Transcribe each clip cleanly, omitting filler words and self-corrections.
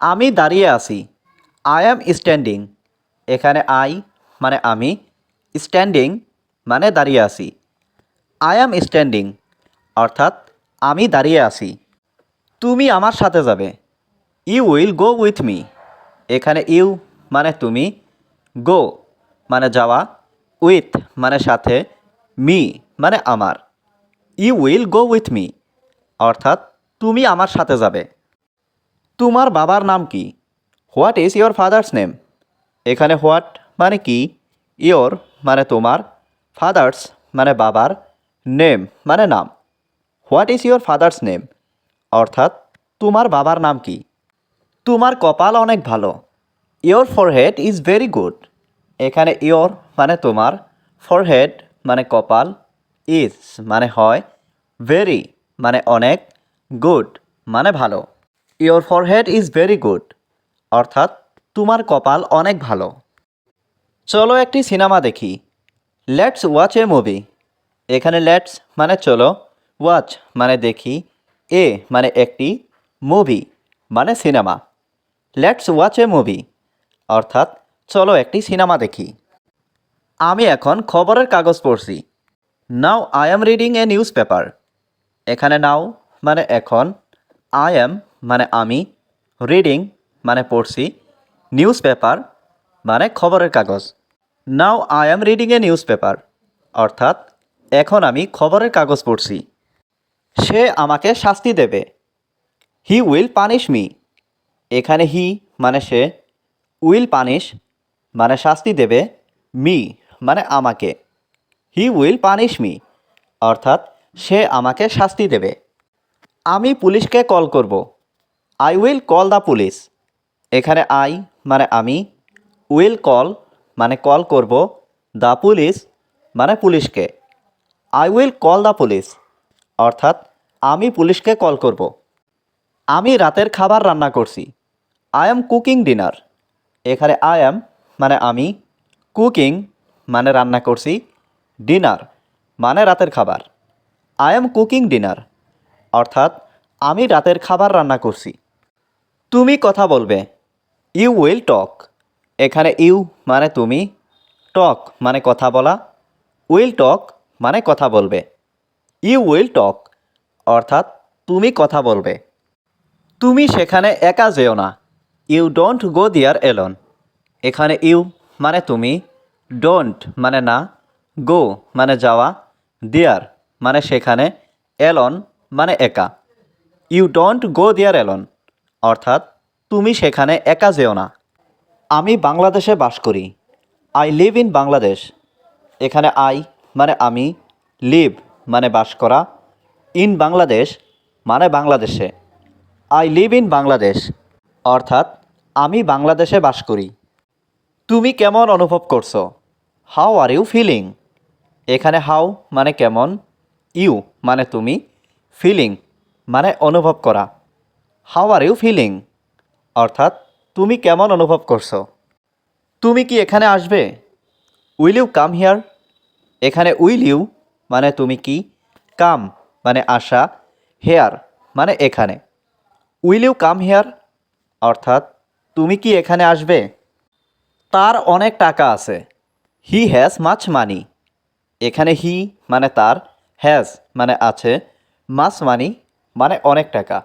আমি দাঁড়িয়ে আছি। I am standing. এখানে আই মানে আমি, স্ট্যান্ডিং মানে দাঁড়িয়ে আছি। আই অ্যাম স্ট্যান্ডিং অর্থাৎ আমি দাঁড়িয়ে আছি। তুমি আমার সাথে যাবে। You will go with me. এখানে ইউ মানে তুমি, গো মানে যাওয়া, উইথ মানে সাথে, মি মানে আমার। You will go with me অর্থাৎ তুমি আমার সাথে যাবে। তোমার বাবার নাম কি? What is your father's name? এখানে হোয়াট মানে কি, ইয়োর মানে তোমার, ফাদার্স মানে বাবার, নেম মানে নাম। What is your father's name অর্থাৎ তোমার বাবার নাম কি? তোমার কপাল অনেক ভালো। Your forehead is very good. এখানে ইয়োর মানে তোমার, ফরহেড মানে কপাল, ইজ মানে হয়, ভেরি মানে অনেক, গুড মানে ভালো। Your forehead is very good অর্থাৎ তোমার কপাল অনেক ভালো। চলো একটি সিনেমা দেখি। Let's watch A movie. এখানে লেটস মানে চলো, ওয়াচ মানে দেখি, এ মানে একটি, মুভি মানে cinema. Let's watch A movie অর্থাৎ চলো একটি সিনেমা দেখি। আমি এখন খবরের কাগজ পড়ছি। Now I am reading a news paper. এখানে নাও মানে এখন, আই অ্যাম মানে আমি, রিডিং মানে পড়ছি, নিউজ পেপার মানে খবরের কাগজ। Now I am reading a news paper অর্থাৎ এখন আমি খবরের কাগজ পড়ছি। সে আমাকে শাস্তি দেবে। He will punish me. এখানে হি মানে সে, উইল পানিশ মানে শাস্তি দেবে, মি মানে আমাকে। হি উইল পানিশ মি অর্থাৎ সে আমাকে শাস্তি দেবে। আমি পুলিশকে কল করব। I will call the police. এখানে আই মানে আমি, উইল কল মানে কল করব, দ্য পুলিশ মানে পুলিশকে। I will call the police অর্থাৎ আমি পুলিশকে কল করব। আমি রাতের খাবার রান্না করছি। I am cooking dinner. এখানে আই অ্যাম মানে আমি, কুকিং মানে রান্না করছি, ডিনার মানে রাতের খাবার। আই অ্যাম কুকিং ডিনার অর্থাৎ আমি রাতের খাবার রান্না করছি। তুমি কথা বলবে। You will talk. এখানে ইউ মানে তুমি, টক মানে কথা বলা, উইল টক মানে কথা বলবে। ইউ উইল টক অর্থাৎ তুমি কথা বলবে। তুমি সেখানে একা যেও না। ইউ ডোন্ট গো দিয়ার এলোন। এখানে ইউ মানে তুমি, ডোন্ট মানে না, গো মানে যাওয়া, দিয়ার মানে সেখানে, এলন মানে একা। ইউ ডোন্ট গো দিয়ার এলন অর্থাৎ তুমি সেখানে একা যেও না। আমি বাংলাদেশে বাস করি। I live in Bangladesh. এখানে আই মানে আমি, লিভ মানে বাস করা, ইন বাংলাদেশ মানে বাংলাদেশে। আই লিভ ইন বাংলাদেশ অর্থাৎ আমি বাংলাদেশে বাস করি। তুমি কেমন অনুভব করছো? How are you feeling? এখানে হাউ মানে কেমন, ইউ মানে তুমি, ফিলিং মানে অনুভব করা। হাউ আর ইউ ফিলিং অর্থাৎ তুমি কেমন অনুভব করছো। তুমি কি এখানে আসবে? Will you come here? এখানে উইল ইউ মানে তুমি কি, কাম মানে আসা, হেয়ার মানে এখানে। উইল ইউ কাম হিয়ার অর্থাৎ তুমি কি এখানে আসবে? তার অনেক টাকা আছে। He has much money. এখানে হি মানে তার, হ্যাজ মানে আছে, মাচ মানি মানে অনেক টাকা।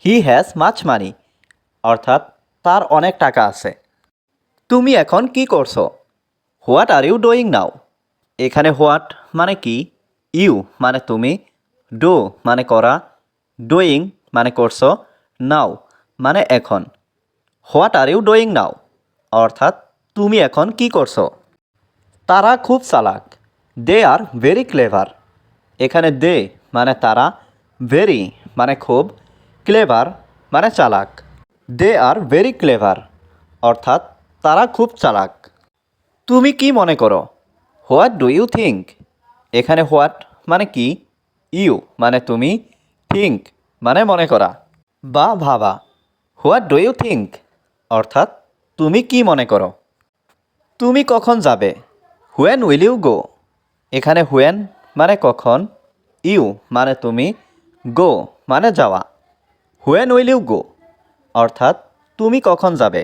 হি হ্যাজ মাচ মানি অর্থাৎ তার অনেক টাকা আছে। তুমি এখন কি করছো? What are you doing now? এখানে হোয়াট মানে কি, ইউ মানে তুমি, ডু মানে করা, ডুইং মানে করছো, নাও মানে এখন। What are you doing now অর্থাৎ তুমি এখন কি করছো। তারা খুব চালাক। They are very clever. এখানে দে মানে তারা, ভেরি মানে খুব, ক্লেভার মানে চালাক। দে আর ভেরি ক্লেভার অর্থাৎ তারা খুব চালাক। তুমি কি মনে করো? What do you think? এখানে হোয়াট মানে কি, ইউ মানে তুমি, থিঙ্ক মানে মনে করা বা ভাবা। হোয়াট ডু ইউ থিঙ্ক অর্থাৎ তুমি কি মনে করো। তুমি কখন যাবে? When will you go? এখানে হোয়েন মানে কখন, ইউ মানে তুমি, গো মানে যাওয়া। হোয়েন উইল ইউ গো অর্থাৎ তুমি কখন যাবে?